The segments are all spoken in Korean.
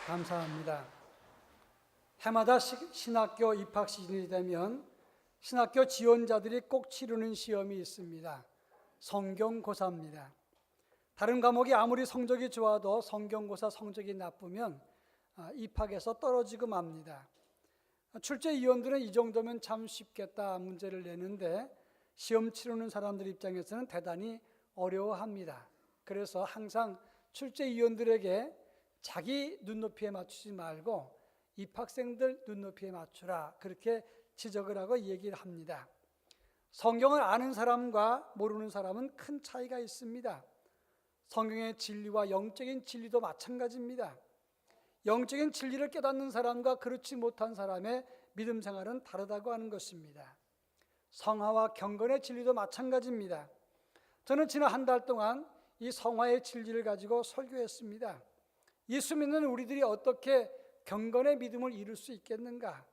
감사합니다. 해마다 신학교 입학 시즌이 되면 신학교 지원자들이 꼭 치르는 시험이 있습니다. 성경고사입니다. 다른 과목이 아무리 성적이 좋아도 성경고사 성적이 나쁘면 입학에서 떨어지고 맙니다. 출제위원들은 이 정도면 참 쉽겠다 문제를 내는데 시험 치르는 사람들 입장에서는 대단히 어려워합니다. 그래서 항상 출제위원들에게 자기 눈높이에 맞추지 말고 입학생들 눈높이에 맞추라, 그렇게 지적을 하고 얘기를 합니다. 성경을 아는 사람과 모르는 사람은 큰 차이가 있습니다. 성경의 진리와 영적인 진리도 마찬가지입니다. 영적인 진리를 깨닫는 사람과 그렇지 못한 사람의 믿음 생활은 다르다고 하는 것입니다. 성화와 경건의 진리도 마찬가지입니다. 저는 지난 한 달 동안 이 성화의 진리를 가지고 설교했습니다. 예수 믿는 우리들이 어떻게 경건의 믿음을 이룰 수 있겠는가?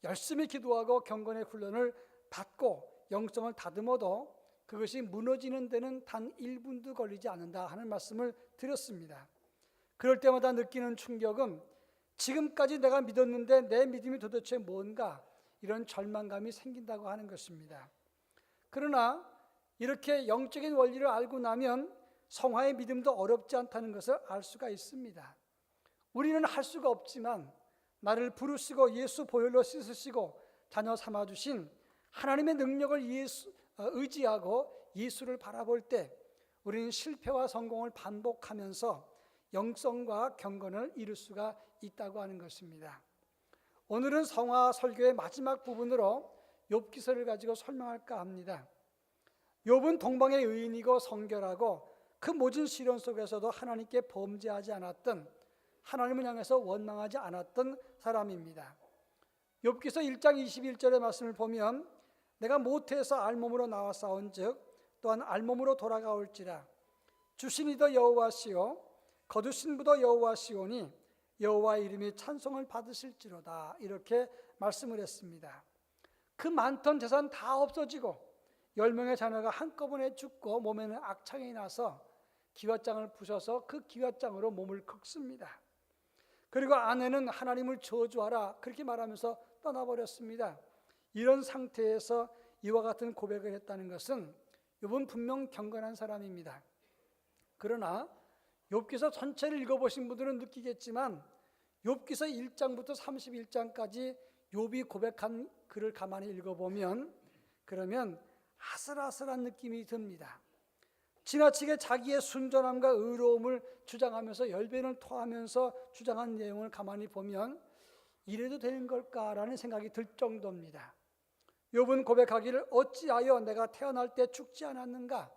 열심히 기도하고 경건의 훈련을 받고 영성을 다듬어도 그것이 무너지는 데는 단 1분도 걸리지 않는다 하는 말씀을 드렸습니다. 그럴 때마다 느끼는 충격은 지금까지 내가 믿었는데 내 믿음이 도대체 뭔가, 이런 절망감이 생긴다고 하는 것입니다. 그러나 이렇게 영적인 원리를 알고 나면 성화의 믿음도 어렵지 않다는 것을 알 수가 있습니다. 우리는 할 수가 없지만 나를 부르시고 예수 보혈로 씻으시고 자녀 삼아주신 하나님의 능력을 의지하고 예수를 바라볼 때 우리는 실패와 성공을 반복하면서 영성과 경건을 이룰 수가 있다고 하는 것입니다. 오늘은 성화 설교의 마지막 부분으로 욥기서를 가지고 설명할까 합니다. 욥은 동방의 의인이고 성결하고 그 모진 시련 속에서도 하나님께 범죄하지 않았던, 하나님을 향해서 원망하지 않았던 사람입니다. 욥기서 1장 21절의 말씀을 보면 내가 모태에서 알몸으로 나와 싸운즉 또한 알몸으로 돌아가올지라 주신 이도 여호와시요 거두신 부도 여호와시오니 여호와의 이름이 찬송을 받으실지로다, 이렇게 말씀을 했습니다. 그 많던 재산 다 없어지고 10명의 자녀가 한꺼번에 죽고 몸에는 악창이 나서 기왓장을 부셔서 그 기왓장으로 몸을 긁습니다. 그리고 아내는 하나님을 저주하라, 그렇게 말하면서 떠나버렸습니다. 이런 상태에서 이와 같은 고백을 했다는 것은 욥은 분명 경건한 사람입니다. 그러나 욥기서 전체를 읽어보신 분들은 느끼겠지만 욥기서 1장부터 31장까지 욥이 고백한 글을 가만히 읽어보면 그러면 아슬아슬한 느낌이 듭니다. 지나치게 자기의 순전함과 의로움을 주장하면서 열변을 토하면서 주장한 내용을 가만히 보면 이래도 되는 걸까라는 생각이 들 정도입니다. 욥은 고백하기를 어찌하여 내가 태어날 때 죽지 않았는가?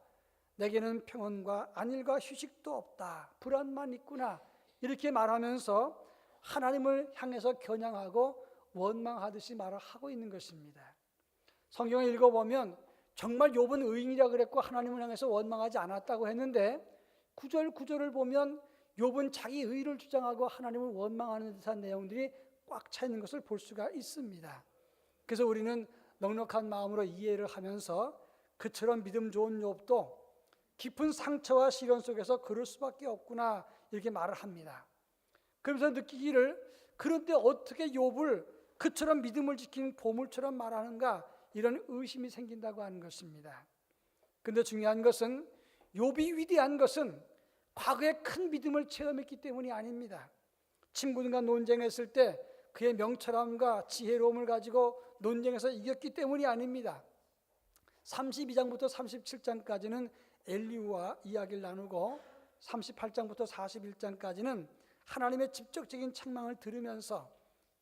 내게는 평온과 안일과 휴식도 없다. 불안만 있구나. 이렇게 말하면서 하나님을 향해서 겨냥하고 원망하듯이 말을 하고 있는 것입니다. 성경을 읽어보면 정말 욥은 의인이라 그랬고 하나님을 향해서 원망하지 않았다고 했는데 구절을 보면 욥은 자기 의를 주장하고 하나님을 원망하는 듯한 내용들이 꽉 차 있는 것을 볼 수가 있습니다. 그래서 우리는 넉넉한 마음으로 이해를 하면서 그처럼 믿음 좋은 욥도 깊은 상처와 시련 속에서 그럴 수밖에 없구나, 이렇게 말을 합니다. 그러면서 느끼기를 그런데 어떻게 욥을 그처럼 믿음을 지키는 보물처럼 말하는가, 이런 의심이 생긴다고 하는 것입니다. 그런데 중요한 것은 욥이 위대한 것은 과거에 큰 믿음을 체험했기 때문이 아닙니다. 친구들과 논쟁했을 때 그의 명철함과 지혜로움을 가지고 논쟁에서 이겼기 때문이 아닙니다. 32장부터 37장까지는 엘리후와 이야기를 나누고 38장부터 41장까지는 하나님의 직접적인 책망을 들으면서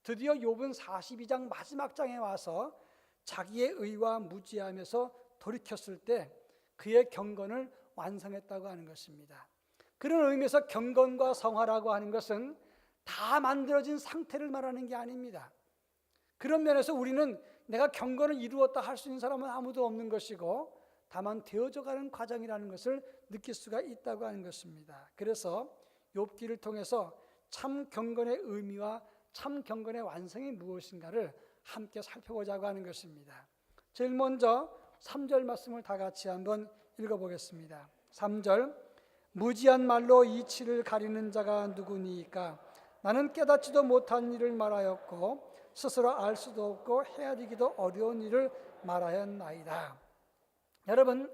드디어 욥은 42장 마지막 장에 와서 자기의 의와 무지함에서 돌이켰을 때 그의 경건을 완성했다고 하는 것입니다. 그런 의미에서 경건과 성화라고 하는 것은 다 만들어진 상태를 말하는 게 아닙니다. 그런 면에서 우리는 내가 경건을 이루었다 할 수 있는 사람은 아무도 없는 것이고 다만 되어져가는 과정이라는 것을 느낄 수가 있다고 하는 것입니다. 그래서 욥기를 통해서 참 경건의 의미와 참 경건의 완성이 무엇인가를 함께 살펴보자고 하는 것입니다. 제일 먼저 3절 말씀을 다 같이 한번 읽어보겠습니다. 3절 무지한 말로 이치를 가리는 자가 누구니까 나는 깨닫지도 못한 일을 말하였고 스스로 알 수도 없고 헤아리기도 어려운 일을 말하였나이다. 여러분,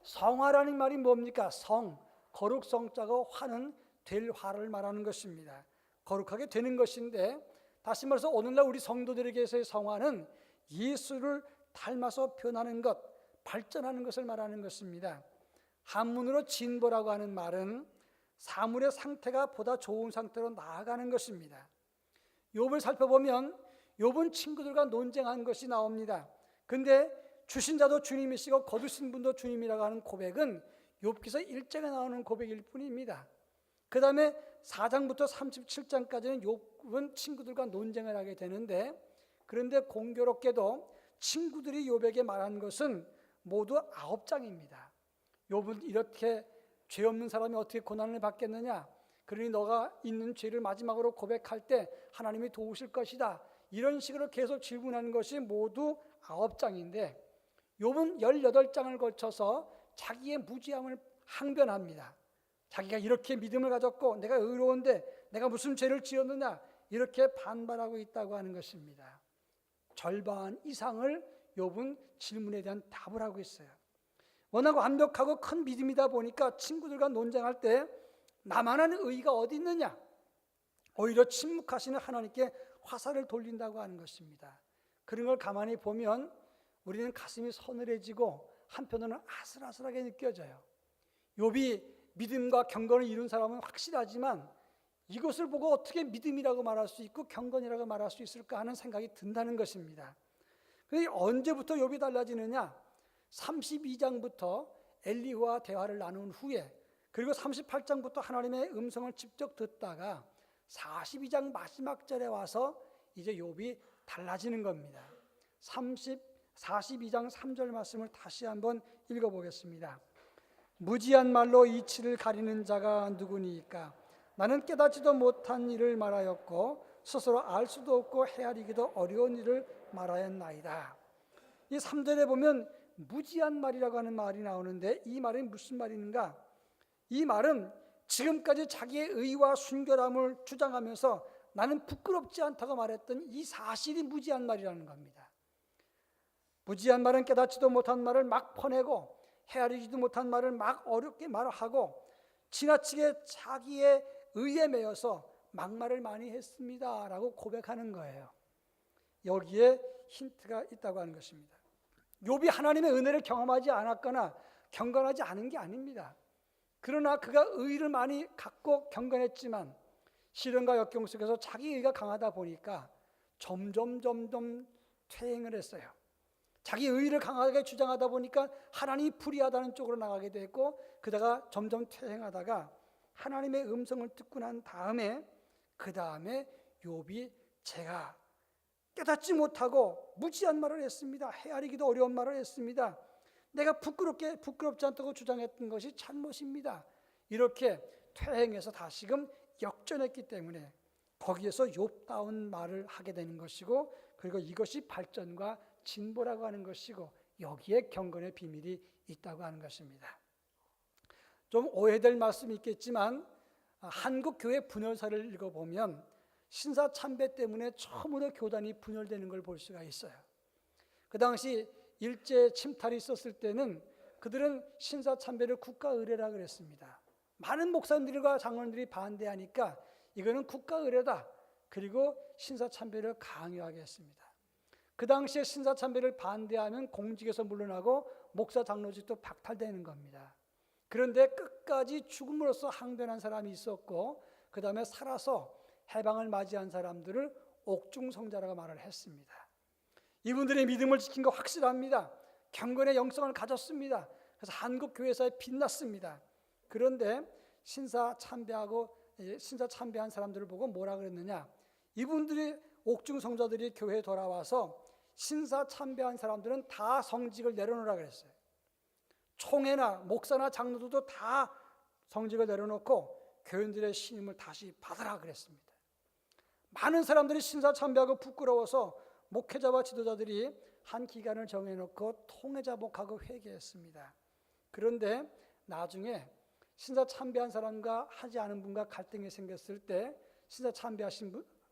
성화라는 말이 뭡니까? 성, 거룩 성자가 화는 될 화를 말하는 것입니다. 거룩하게 되는 것인데, 다시 말해서 오늘날 우리 성도들에게서의 성화는 예수를 닮아서 변하는 것, 발전하는 것을 말하는 것입니다. 한문으로 진보라고 하는 말은 사물의 상태가 보다 좋은 상태로 나아가는 것입니다. 욥을 살펴보면 욥은 친구들과 논쟁한 것이 나옵니다. 근데 주신 자도 주님이시고 거두신 분도 주님이라고 하는 고백은 욥기서 1장에 나오는 고백일 뿐입니다. 그 다음에 4장부터 37장까지는 욥은 친구들과 논쟁을 하게 되는데, 그런데 공교롭게도 친구들이 욥에게 말한 것은 모두 9장입니다. 욥은 이렇게 죄 없는 사람이 어떻게 고난을 받겠느냐, 그러니 너가 있는 죄를 마지막으로 고백할 때 하나님이 도우실 것이다, 이런 식으로 계속 질문하는 것이 모두 9장인데 욥은 18장을 걸쳐서 자기의 무지함을 항변합니다. 자기가 이렇게 믿음을 가졌고 내가 의로운데 내가 무슨 죄를 지었느냐, 이렇게 반발하고 있다고 하는 것입니다. 절반 이상을 욥은 질문에 대한 답을 하고 있어요. 워낙 완벽하고 큰 믿음이다 보니까 친구들과 논쟁할 때 나만한 의의가 어디 있느냐, 오히려 침묵하시는 하나님께 화살을 돌린다고 하는 것입니다. 그런 걸 가만히 보면 우리는 가슴이 서늘해지고 한편으로는 아슬아슬하게 느껴져요. 욥이 믿음과 경건을 이룬 사람은 확실하지만 이것을 보고 어떻게 믿음이라고 말할 수 있고 경건이라고 말할 수 있을까 하는 생각이 든다는 것입니다. 그런데 언제부터 욥이 달라지느냐, 32장부터 엘리후와 대화를 나눈 후에, 그리고 38장부터 하나님의 음성을 직접 듣다가 42장 마지막 절에 와서 이제 욥이 달라지는 겁니다. 42장 3절 말씀을 다시 한번 읽어보겠습니다. 무지한 말로 이치를 가리는 자가 누구니까? 나는 깨닫지도 못한 일을 말하였고 스스로 알 수도 없고 헤아리기도 어려운 일을 말하였나이다. 이 3절에 보면 무지한 말이라고 하는 말이 나오는데, 이 말이 무슨 말인가? 이 말은 지금까지 자기의 의와 순결함을 주장하면서 나는 부끄럽지 않다고 말했던 이 사실이 무지한 말이라는 겁니다. 무지한 말은 깨닫지도 못한 말을 막 퍼내고 헤아리지도 못한 말을 막 어렵게 말하고 지나치게 자기의 의에 매여서 막말을 많이 했습니다 라고 고백하는 거예요. 여기에 힌트가 있다고 하는 것입니다. 욥이 하나님의 은혜를 경험하지 않았거나 경건하지 않은 게 아닙니다. 그러나 그가 의의를 많이 갖고 경건했지만 시련과 역경 속에서 자기 의가 강하다 보니까 점점 퇴행을 했어요. 자기 의의를 강하게 주장하다 보니까 하나님이 불의하다는 쪽으로 나가게 됐고, 그다가 점점 퇴행하다가 하나님의 음성을 듣고 난 다음에 그 다음에 욥이 제가 깨닫지 못하고 무지한 말을 했습니다. 헤아리기도 어려운 말을 했습니다. 내가 부끄럽지 않다고 주장했던 것이 잘못입니다. 이렇게 퇴행해서 다시금 역전했기 때문에 거기에서 욥다운 말을 하게 되는 것이고, 그리고 이것이 발전과 진보라고 하는 것이고 여기에 경건의 비밀이 있다고 하는 것입니다. 좀 오해될 말씀이 있겠지만 한국 교회 분열사를 읽어보면 신사참배 때문에 처음으로 교단이 분열되는 걸 볼 수가 있어요. 그 당시 일제 침탈이 있었을 때는 그들은 신사참배를 국가의례라 그랬습니다. 많은 목사님들과 장로님들이 반대하니까 이거는 국가의례다, 그리고 신사참배를 강요하게 했습니다. 그 당시에 신사참배를 반대하면 공직에서 물러나고 목사 장로직도 박탈되는 겁니다. 그런데 끝까지 죽음으로써 항변한 사람이 있었고, 그 다음에 살아서 해방을 맞이한 사람들을 옥중성자라고 말을 했습니다. 이분들의 믿음을 지킨 거 확실합니다. 경건의 영성을 가졌습니다. 그래서 한국 교회사에 빛났습니다. 그런데 신사참배한 사람들을 보고 뭐라 그랬느냐? 이분들이 옥중성자들이 교회에 돌아와서 신사참배한 사람들은 다 성직을 내려놓으라 그랬어요. 총회나 목사나 장로들도 다 성직을 내려놓고 교인들의 신임을 다시 받으라 그랬습니다. 많은 사람들이 신사참배하고 부끄러워서 목회자와 지도자들이 한 기간을 정해놓고 통회자복하고 회개했습니다. 그런데 나중에 신사참배한 사람과 하지 않은 분과 갈등이 생겼을 때 신자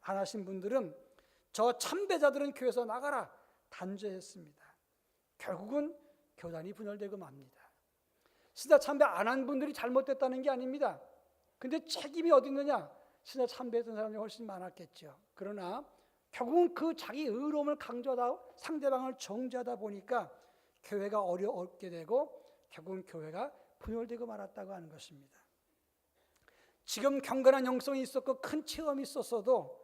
안 하신 분들은 저 참배자들은 교회에서 나가라 단죄했습니다. 결국은 교단이 분열되고 맙니다. 신자 참배 안 한 분들이 잘못됐다는 게 아닙니다. 근데 책임이 어디 있느냐? 신자 참배했던 사람이 훨씬 많았겠죠. 그러나 결국은 그 자기 의로움을 강조하다 상대방을 정죄하다 보니까 교회가 어렵게 되고 결국은 교회가 분열되고 말았다고 하는 것입니다. 지금 경건한 영성이 있었고 큰 체험이 있었어도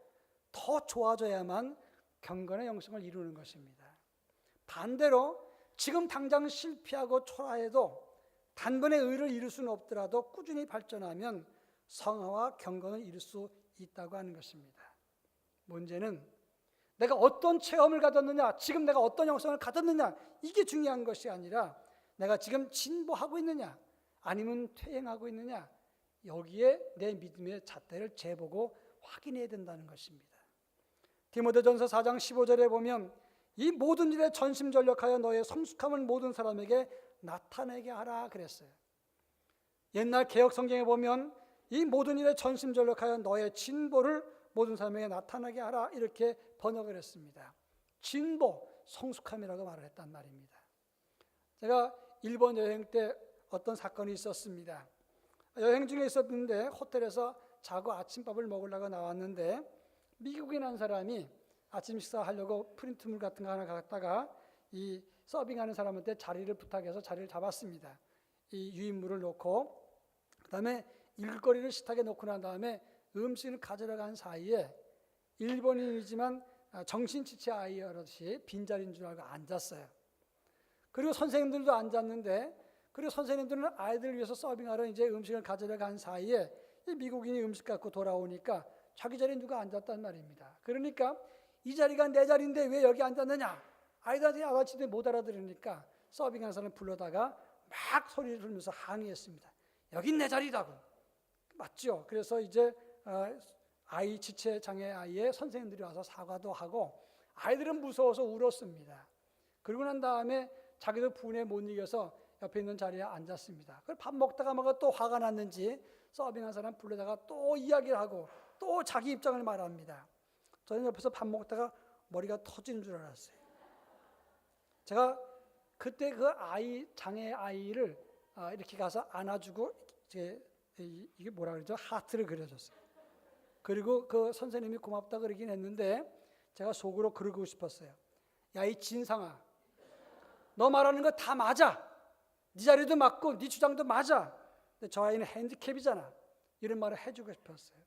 더 좋아져야만 경건의 영성을 이루는 것입니다. 반대로 지금 당장 실패하고 초라해도 단번에 의를 이룰 수는 없더라도 꾸준히 발전하면 성화와 경건을 이룰 수 있다고 하는 것입니다. 문제는 내가 어떤 체험을 가졌느냐, 지금 내가 어떤 영성을 가졌느냐, 이게 중요한 것이 아니라 내가 지금 진보하고 있느냐 아니면 퇴행하고 있느냐, 여기에 내 믿음의 잣대를 재보고 확인해야 된다는 것입니다. 디모데전서 4장 15절에 보면 이 모든 일에 전심전력하여 너의 성숙함을 모든 사람에게 나타내게 하라 그랬어요. 옛날 개역 성경에 보면 이 모든 일에 전심전력하여 너의 진보를 모든 사람에게 나타나게 하라 이렇게 번역을 했습니다. 진보, 성숙함이라고 말을 했단 말입니다. 제가 일본 여행 때 어떤 사건이 있었습니다. 여행 중에 있었는데 호텔에서 자고 아침밥을 먹으려고 나왔는데 미국인 한 사람이 아침 식사하려고 프린트물 같은 거 하나 갖다가 이 서빙하는 사람한테 자리를 부탁해서 자리를 잡았습니다. 이 유인물을 놓고 그다음에 일거리를 식탁에 놓고 난 다음에 음식을 가져다 간 사이에 일본인이지만 정신지체 아이였듯이 빈자리인 줄 알고 앉았어요. 그리고 선생님들도 앉았는데 그리고 선생님들은 아이들을 위해서 서빙하러 이제 음식을 가져다 간 사이에 이 미국인이 음식 갖고 돌아오니까 자기 자리에 누가 앉았단 말입니다. 그러니까 이 자리가 내 자리인데 왜 여기 앉았느냐? 아이들한테 아가씨들이 못 알아들으니까 서빙하는 사람 불러다가 막 소리를 들으면서 항의했습니다. 여긴 내 자리라고. 맞죠? 그래서 이제 아이 지체 장애 아이의 선생님들이 와서 사과도 하고 아이들은 무서워서 울었습니다. 그러고 난 다음에 자기도 분에 못 이겨서 옆에 있는 자리에 앉았습니다. 그걸 밥 먹다가 뭐가 또 화가 났는지 서빙한 사람 불러다가 또 이야기를 하고 또 자기 입장을 말합니다. 저는 옆에서 밥 먹다가 머리가 터지는 줄 알았어요. 제가 그때 그 아이 장애 아이를 이렇게 가서 안아주고 이게 뭐라 그러죠? 하트를 그려줬어요. 그리고 그 선생님이 고맙다 그러긴 했는데 제가 속으로 그러고 싶었어요. 야, 이 진상아, 너 말하는 거 다 맞아. 네 자리도 맞고 네 주장도 맞아. 근데 저 아이는 핸디캡이잖아. 이런 말을 해주고 싶었어요.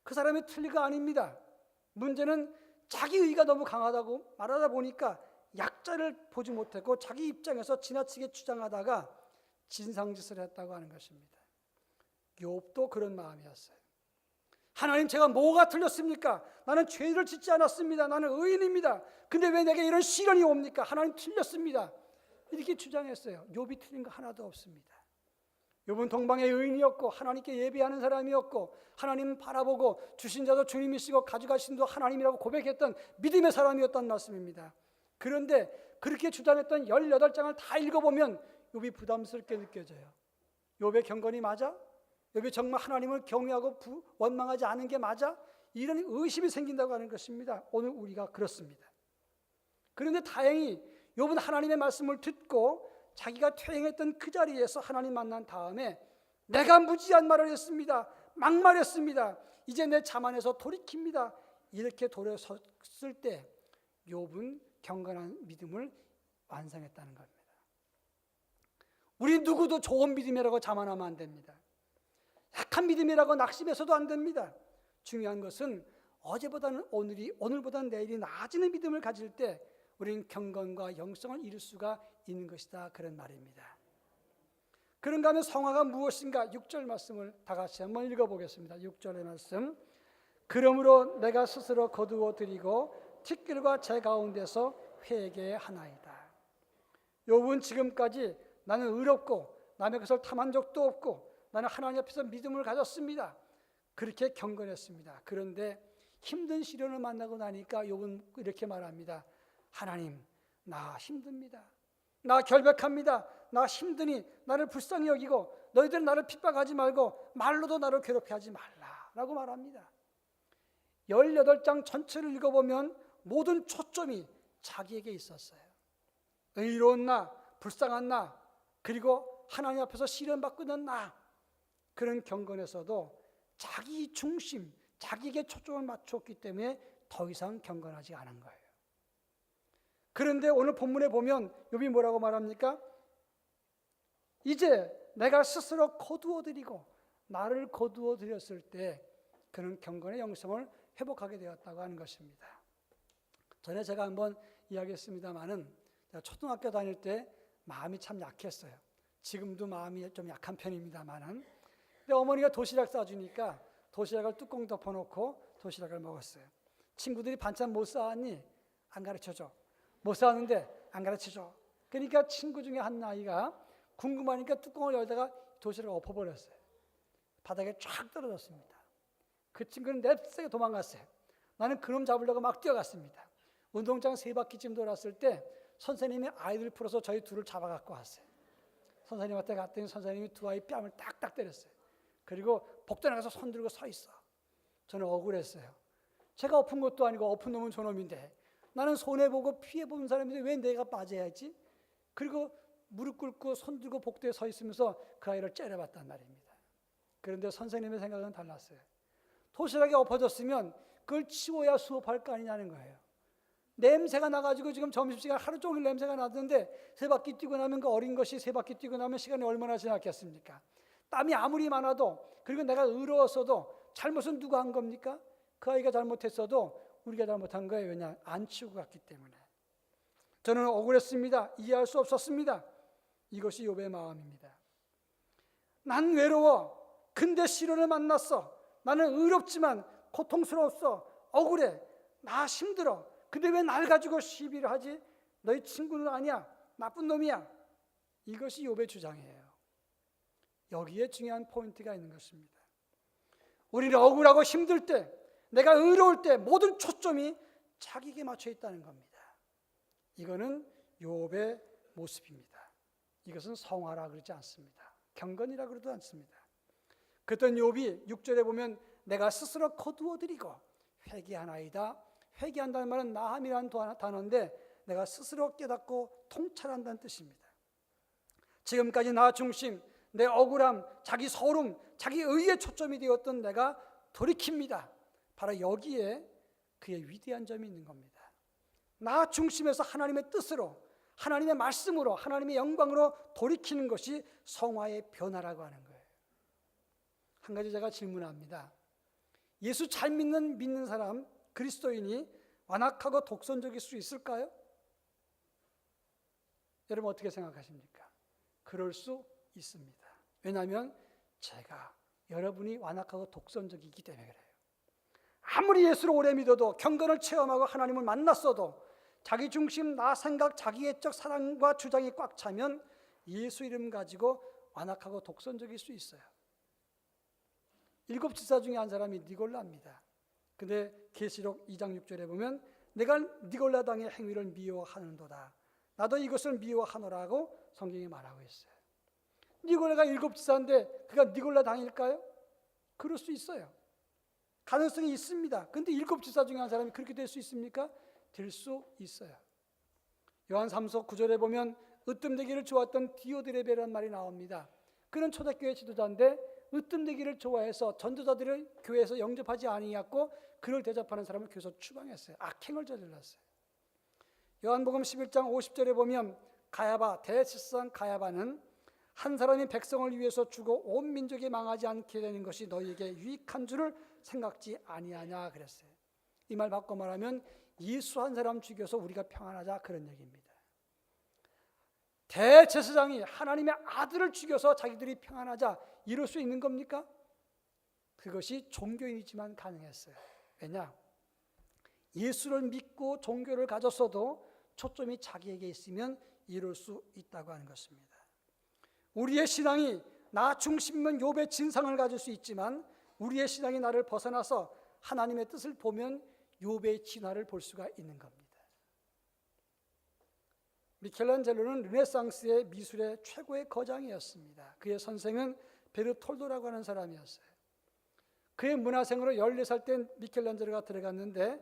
그 사람이 틀린 거 아닙니다. 문제는 자기 의가 너무 강하다고 말하다 보니까 약자를 보지 못했고 자기 입장에서 지나치게 주장하다가 진상짓을 했다고 하는 것입니다. 욥도 그런 마음이었어요. 하나님, 제가 뭐가 틀렸습니까? 나는 죄를 짓지 않았습니다. 나는 의인입니다. 근데 왜 내게 이런 시련이 옵니까? 하나님 틀렸습니다. 이렇게 주장했어요. 욥이 틀린 거 하나도 없습니다. 욥은 동방의 의인이었고 하나님께 예배하는 사람이었고 하나님 바라보고 주신 자도 주님이시고 가져가신 도 하나님이라고 고백했던 믿음의 사람이었던 말씀입니다. 그런데 그렇게 주장했던 18장을 다 읽어보면 욥이 부담스럽게 느껴져요. 욥의 경건이 맞아? 욥이 정말 하나님을 경외하고 원망하지 않은 게 맞아? 이런 의심이 생긴다고 하는 것입니다. 오늘 우리가 그렇습니다. 그런데 다행히 욥은 하나님의 말씀을 듣고 자기가 퇴행했던 그 자리에서 하나님 만난 다음에 내가 무지한 말을 했습니다. 막말했습니다. 이제 내 자만에서 돌이킵니다. 이렇게 돌아섰을 때 욥은 경건한 믿음을 완성했다는 겁니다. 우리 누구도 좋은 믿음이라고 자만하면 안 됩니다. 약한 믿음이라고 낙심해서도 안 됩니다. 중요한 것은 어제보다는 오늘보다는 내일이 나아지는 믿음을 가질 때 우리는 경건과 영성을 이룰 수가 있는 것이다, 그런 말입니다. 그런가 하면 성화가 무엇인가? 6절 말씀을 다 같이 한번 읽어보겠습니다. 6절의 말씀. 그러므로 내가 스스로 거두어 드리고 티끌과 제 가운데서 회개하나이다. 욥은 지금까지 나는 의롭고 남의 것을 탐한 적도 없고 나는 하나님 앞에서 믿음을 가졌습니다. 그렇게 경건했습니다. 그런데 힘든 시련을 만나고 나니까 욥은 이렇게 말합니다. 하나님, 나 힘듭니다. 나 결백합니다. 나 힘드니 나를 불쌍히 여기고 너희들은 나를 핍박하지 말고 말로도 나를 괴롭게 하지 말라. 라고 말합니다. 18장 전체를 읽어보면 모든 초점이 자기에게 있었어요. 의로운 나, 불쌍한 나, 그리고 하나님 앞에서 시련받고 있는 나, 그런 경건에서도 자기 중심, 자기에게 초점을 맞췄기 때문에 더 이상 경건하지 않은 거예요. 그런데 오늘 본문에 보면 욥이 뭐라고 말합니까? 이제 내가 스스로 거두어드리고 나를 거두어드렸을 때 그는 경건의 영성을 회복하게 되었다고 하는 것입니다. 전에 제가 한번 이야기했습니다마는 제가 초등학교 다닐 때 마음이 참 약했어요. 지금도 마음이 좀 약한 편입니다마는. 근데 어머니가 도시락 싸주니까 도시락을 뚜껑 덮어놓고 도시락을 먹었어요. 친구들이 반찬 못 싸왔니? 안 가르쳐줘. 못 싸왔는데 안 가르쳐줘. 그러니까 친구 중에 한 아이가 궁금하니까 뚜껑을 열다가 도시락을 엎어버렸어요. 바닥에 쫙 떨어졌습니다. 그 친구는 냅세게 도망갔어요. 나는 그놈 잡으려고 막 뛰어갔습니다. 운동장 3바퀴쯤 돌았을 때 선생님이 아이들 풀어서 저희 둘을 잡아갖고 왔어요. 선생님한테 갔더니 선생님이 두 아이 뺨을 딱딱 때렸어요. 그리고 복도 나가서 손 들고 서 있어. 저는 억울했어요. 제가 엎은 것도 아니고 엎은 놈은 저놈인데 나는 손해보고 피해본 사람인데 왜 내가 빠져야 했지? 그리고 무릎 꿇고 손 들고 복도에 서 있으면서 그 아이를 째려봤단 말입니다. 그런데 선생님의 생각은 달랐어요. 도시락이 엎어졌으면 그걸 치워야 수업할 거 아니냐는 거예요. 냄새가 나가지고 지금 점심시간 하루 종일 냄새가 나던데 3바퀴 뛰고 나면 그 어린 것이 3바퀴 뛰고 나면 시간이 얼마나 지났겠습니까? 땀이 아무리 많아도 그리고 내가 의로웠어도 잘못은 누가 한 겁니까? 그 아이가 잘못했어도 우리가 잘못한 거예요. 왜냐? 안 치우고 갔기 때문에. 저는 억울했습니다. 이해할 수 없었습니다. 이것이 욥의 마음입니다. 난 외로워. 근데 시련을 만났어. 나는 의롭지만 고통스러웠어. 억울해. 나 힘들어. 근데 왜 날 가지고 시비를 하지? 너희 친구는 아니야. 나쁜 놈이야. 이것이 욥의 주장이에요. 여기에 중요한 포인트가 있는 것입니다. 우리는 억울하고 힘들 때, 내가 의로울 때 모든 초점이 자기에게 맞춰 있다는 겁니다. 이거는 욥의 모습입니다. 이것은 성화라 그러지 않습니다. 경건이라 그러지 않습니다. 그랬던 욥이 6절에 보면 내가 스스로 거두어드리고 회개하나이다. 회개한다는 말은 나함이라는 단어인데 내가 스스로 깨닫고 통찰한다는 뜻입니다. 지금까지 나 중심, 내 억울함, 자기 서름, 자기 의에 초점이 되었던 내가 돌이킵니다. 바로 여기에 그의 위대한 점이 있는 겁니다. 나 중심에서 하나님의 뜻으로, 하나님의 말씀으로, 하나님의 영광으로 돌이키는 것이 성화의 변화라고 하는 거예요. 한 가지 제가 질문합니다. 예수 잘 믿는 사람, 그리스도인이 완악하고 독선적일 수 있을까요? 여러분 어떻게 생각하십니까? 그럴 수 있습니다. 왜냐하면 제가 여러분이 완악하고 독선적이기 때문에 그래요. 아무리 예수를 오래 믿어도 경건을 체험하고 하나님을 만났어도 자기 중심, 나 생각, 자기애적 사랑과 주장이 꽉 차면 예수 이름 가지고 완악하고 독선적일 수 있어요. 7 지사 중에 한 사람이 니골라입니다. 근데 계시록 2장 6절에 보면 내가 니골라 당의 행위를 미워하는도다. 나도 이것을 미워하노라고 성경이 말하고 있어요. 니골라가 7 지사인데 그가 니골라 당일까요? 그럴 수 있어요. 가능성이 있습니다. 그런데 7 지사 중에 한 사람이 그렇게 될 수 있습니까? 될 수 있어요. 요한 3서 9절에 보면 으뜸되기를 좋아했던 디오드레베라는 말이 나옵니다. 그는 초대교회 지도자인데 으뜸되기를 좋아해서 전도자들을 교회에서 영접하지 아니하고 그를 대접하는 사람을 교회에서 추방했어요. 악행을 저질렀어요. 요한복음 11장 50절에 보면 가야바, 대제사장 가야바는 한 사람이 백성을 위해서 죽어 온 민족이 망하지 않게 되는 것이 너희에게 유익한 줄을 생각지 아니하냐 그랬어요. 이 말 바꿔 말하면 예수 한 사람 죽여서 우리가 평안하자 그런 얘기입니다. 대제사장이 하나님의 아들을 죽여서 자기들이 평안하자 이럴 수 있는 겁니까? 그것이 종교인이지만 가능했어요. 왜냐? 예수를 믿고 종교를 가졌어도 초점이 자기에게 있으면 이룰 수 있다고 하는 것입니다. 우리의 신앙이 나 중심은 욥의 진상을 가질 수 있지만 우리의 신앙이 나를 벗어나서 하나님의 뜻을 보면 욥의 진화를 볼 수가 있는 겁니다. 미켈란젤로는 르네상스의 미술의 최고의 거장이었습니다. 그의 선생은 베르톨도라고 하는 사람이었어요. 그의 문화생으로 14살 때 미켈란젤로가 들어갔는데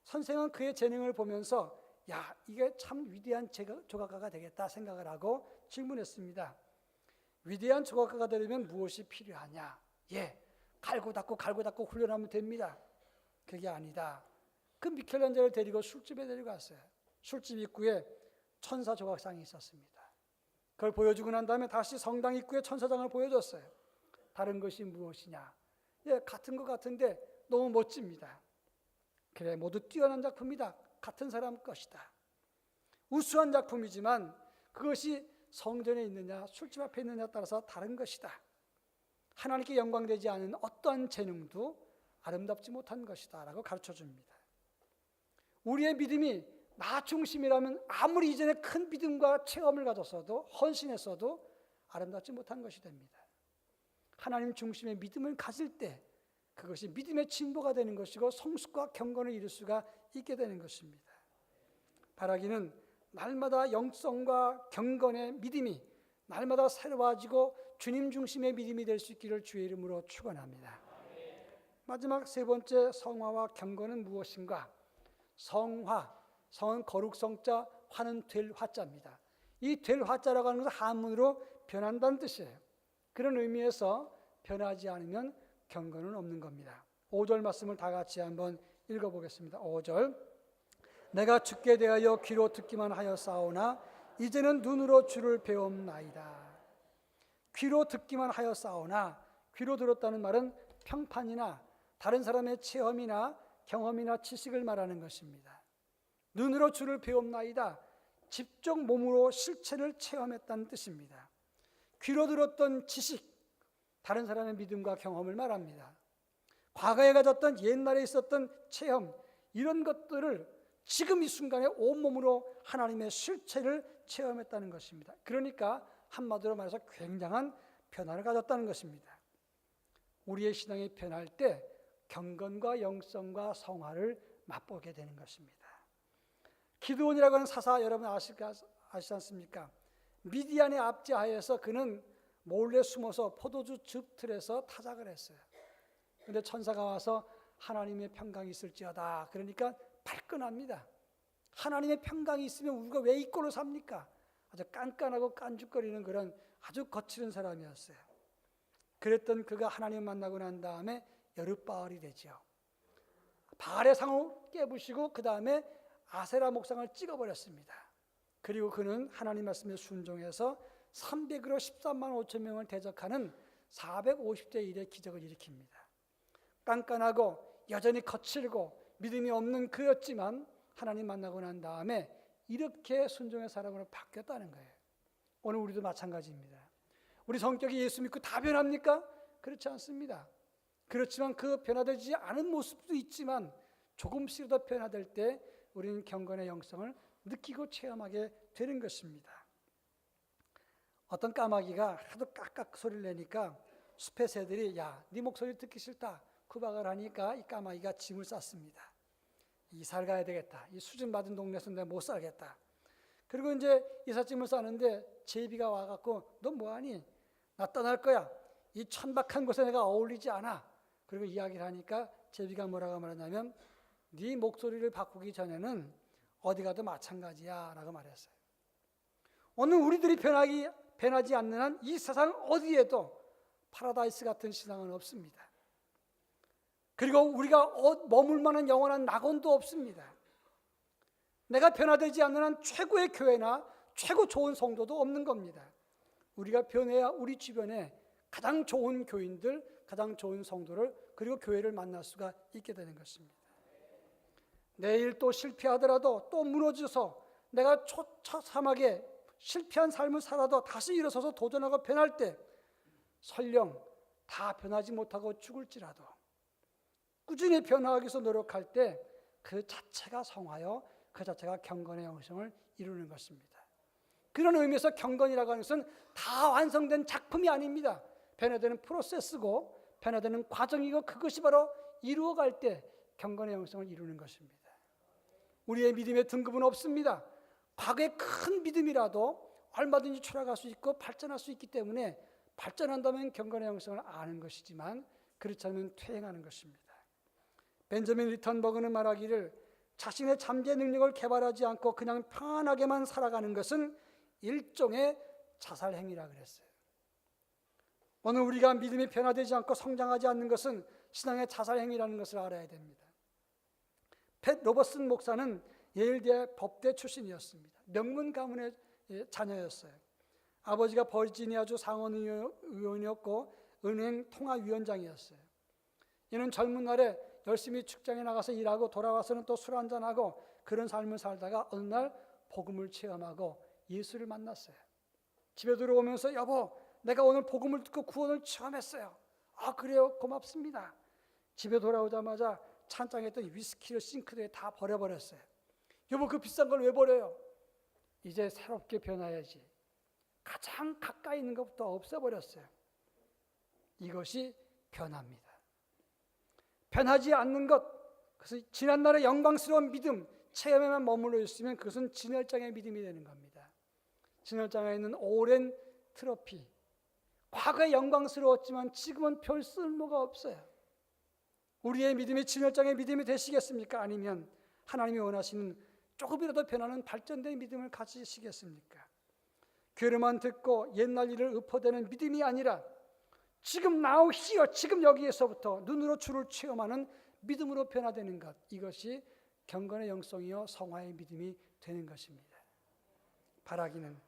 선생은 그의 재능을 보면서 야, 이게 참 위대한 조각가가 되겠다 생각을 하고 질문했습니다. 위대한 조각가가 되려면 무엇이 필요하냐? 갈고 닦고 훈련하면 됩니다. 그게 아니다. 그 미켈란젤로를 데리고 술집에 데려갔어요. 술집 입구에 천사 조각상이 있었습니다. 그걸 보여주고 난 다음에 다시 성당 입구에 천사장을 보여줬어요. 다른 것이 무엇이냐? 같은 것 같은데 너무 멋집니다. 그래, 모두 뛰어난 작품이다. 같은 사람 것이다. 우수한 작품이지만 그것이 성전에 있느냐 술집 앞에 있느냐에 따라서 다른 것이다. 하나님께 영광되지 않은 어떠한 재능도 아름답지 못한 것이다 라고 가르쳐 줍니다. 우리의 믿음이 나 중심이라면 아무리 이전에 큰 믿음과 체험을 가졌어도 헌신했어도 아름답지 못한 것이 됩니다. 하나님 중심의 믿음을 가질 때 그것이 믿음의 진보가 되는 것이고 성숙과 경건을 이룰 수가 있게 되는 것입니다. 바라기는 날마다 영성과 경건의 믿음이 날마다 새로워지고 주님 중심의 믿음이 될 수 있기를 주의 이름으로 축원합니다. 마지막 세 번째 성화와 경건은 무엇인가? 성은 거룩성자, 화는 될 화자입니다. 이 될 화자라고 하는 것은 한문으로 변한다는 뜻이에요. 그런 의미에서 변하지 않으면 경건은 없는 겁니다. 5절 말씀을 다 같이 한번 읽어보겠습니다. 5절 내가 주께 대하여 귀로 듣기만 하였사오나 이제는 눈으로 주를 배움나이다. 귀로 듣기만 하였사오나 귀로 들었다는 말은 평판이나 다른 사람의 체험이나 경험이나 지식을 말하는 것입니다. 눈으로 주를 배움나이다. 직접 몸으로 실체를 체험했다는 뜻입니다. 귀로 들었던 지식, 다른 사람의 믿음과 경험을 말합니다. 과거에 가졌던 옛날에 있었던 체험, 이런 것들을 지금 이 순간에 온몸으로 하나님의 실체를 체험했다는 것입니다. 그러니까 한마디로 말해서 굉장한 변화를 가졌다는 것입니다. 우리의 신앙이 변할 때 경건과 영성과 성화를 맛보게 되는 것입니다. 기드온이라고 하는 사사 여러분 아시지 않습니까? 미디안의 압제하에서 그는 몰래 숨어서 포도주 즙틀에서 타작을 했어요. 그런데 천사가 와서 하나님의 평강이 있을지어다. 그러니까 발끈합니다. 하나님의 평강이 있으면 우리가 왜 이 꼴로 삽니까? 아주 깐깐하고 깐죽거리는 그런 아주 거칠은 사람이었어요. 그랬던 그가 하나님을 만나고 난 다음에 여룻바알이 되죠. 바알의 상을 깨부시고 그 다음에 아세라 목상을 찍어버렸습니다. 그리고 그는 하나님 말씀에 순종해서 300으로 13만 5천 명을 대적하는 450대 1의 기적을 일으킵니다. 깐깐하고 여전히 거칠고 믿음이 없는 그였지만 하나님 만나고 난 다음에 이렇게 순종의 사람으로 바뀌었다는 거예요. 오늘 우리도 마찬가지입니다. 우리 성격이 예수 믿고 다 변합니까? 그렇지 않습니다. 그렇지만 그 변화되지 않은 모습도 있지만 조금씩이라도 변화될 때 우리는 경건의 영성을 느끼고 체험하게 되는 것입니다. 어떤 까마귀가 하도 깍깍 소리를 내니까 숲의 새들이 야, 네 목소리 듣기 싫다 구박을 하니까 이 까마귀가 짐을 쌌습니다. 이사를 가야 되겠다. 이 수준 받은 동네에서 내가 못 살겠다. 그리고 이제 이삿짐을 싸는데 제비가 와갖고 너 뭐하니? 나 떠날 거야. 이 천박한 곳에 내가 어울리지 않아. 그리고 이야기를 하니까 제비가 뭐라고 말하냐면 네 목소리를 바꾸기 전에는 어디 가도 마찬가지야 라고 말했어요. 오늘 우리들이 변하지 않는 한 이 세상 어디에도 파라다이스 같은 신앙은 없습니다. 그리고 우리가 머물 만한 영원한 낙원도 없습니다. 내가 변화되지 않는 한 최고의 교회나 최고 좋은 성도도 없는 겁니다. 우리가 변해야 우리 주변에 가장 좋은 교인들, 가장 좋은 성도를 그리고 교회를 만날 수가 있게 되는 것입니다. 내일 또 실패하더라도 또 무너져서 내가 처참하게 실패한 삶을 살아도 다시 일어서서 도전하고 변할 때 설령 다 변하지 못하고 죽을지라도 꾸준히 변화하기 위해서 노력할 때 그 자체가 성화요, 그 자체가 경건의 영성을 이루는 것입니다. 그런 의미에서 경건이라고 하는 것은 다 완성된 작품이 아닙니다. 변화되는 프로세스고 변화되는 과정이고 그것이 바로 이루어갈 때 경건의 영성을 이루는 것입니다. 우리의 믿음의 등급은 없습니다. 과거의 큰 믿음이라도 얼마든지 추락할 수 있고 발전할 수 있기 때문에 발전한다면 경건의 영성을 아는 것이지만 그렇지 않으면 퇴행하는 것입니다. 벤저민 리턴버그는 말하기를 자신의 잠재 능력을 개발하지 않고 그냥 편하게만 살아가는 것은 일종의 자살 행위라 그랬어요. 오늘 우리가 믿음이 변화되지 않고 성장하지 않는 것은 신앙의 자살 행위라는 것을 알아야 됩니다. 팻 로버슨 목사는 예일대 법대 출신이었습니다. 명문 가문의 자녀였어요. 아버지가 버지니아주 상원의원이었고 은행 통화위원장이었어요. 이는 젊은 날에 열심히 축장에 나가서 일하고 돌아와서는 또 술 한잔하고 그런 삶을 살다가 어느 날 복음을 체험하고 예수를 만났어요. 집에 들어오면서 여보, 내가 오늘 복음을 듣고 구원을 체험했어요. 아, 그래요? 고맙습니다. 집에 돌아오자마자 찬장에 있던 위스키를 싱크대에 다 버려버렸어요. 여보, 그 비싼 걸 왜 버려요? 이제 새롭게 변화해야지. 가장 가까이 있는 것부터 없애버렸어요. 이것이 변화입니다. 변하지 않는 것, 그래서 지난날의 영광스러운 믿음, 체험에만 머물러 있으면 그것은 진열장의 믿음이 되는 겁니다. 진열장에 있는 오랜 트로피, 과거에 영광스러웠지만 지금은 별 쓸모가 없어요. 우리의 믿음이 진열장의 믿음이 되시겠습니까? 아니면 하나님이 원하시는 조금이라도 변하는 발전된 믿음을 가지시겠습니까? 귀로만 듣고 옛날 일을 읊어대는 믿음이 아니라 지금 now here, 지금 여기에서부터 눈으로 주를 체험하는 믿음으로 변화되는 것, 이것이 경건의 영성이요 성화의 믿음이 되는 것입니다. 바라기는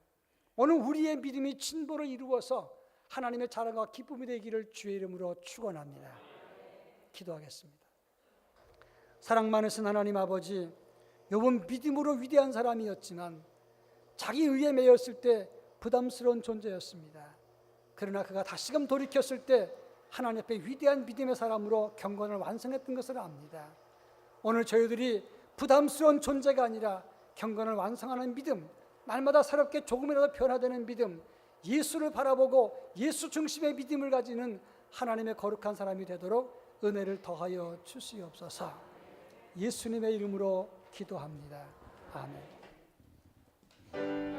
오늘 우리의 믿음이 진보를 이루어서 하나님의 자랑과 기쁨이 되기를 주의 이름으로 축원합니다. 기도하겠습니다. 사랑 많으신 하나님 아버지, 욥은 믿음으로 위대한 사람이었지만 자기 의에 매였을 때 부담스러운 존재였습니다. 그러나 그가 다시금 돌이켰을 때 하나님 앞에 위대한 믿음의 사람으로 경건을 완성했던 것을 압니다. 오늘 저희들이 부담스러운 존재가 아니라 경건을 완성하는 믿음, 날마다 새롭게 조금이라도 변화되는 믿음, 예수를 바라보고 예수 중심의 믿음을 가지는 하나님의 거룩한 사람이 되도록 은혜를 더하여 주시옵소서. 예수님의 이름으로 기도합니다. 아멘.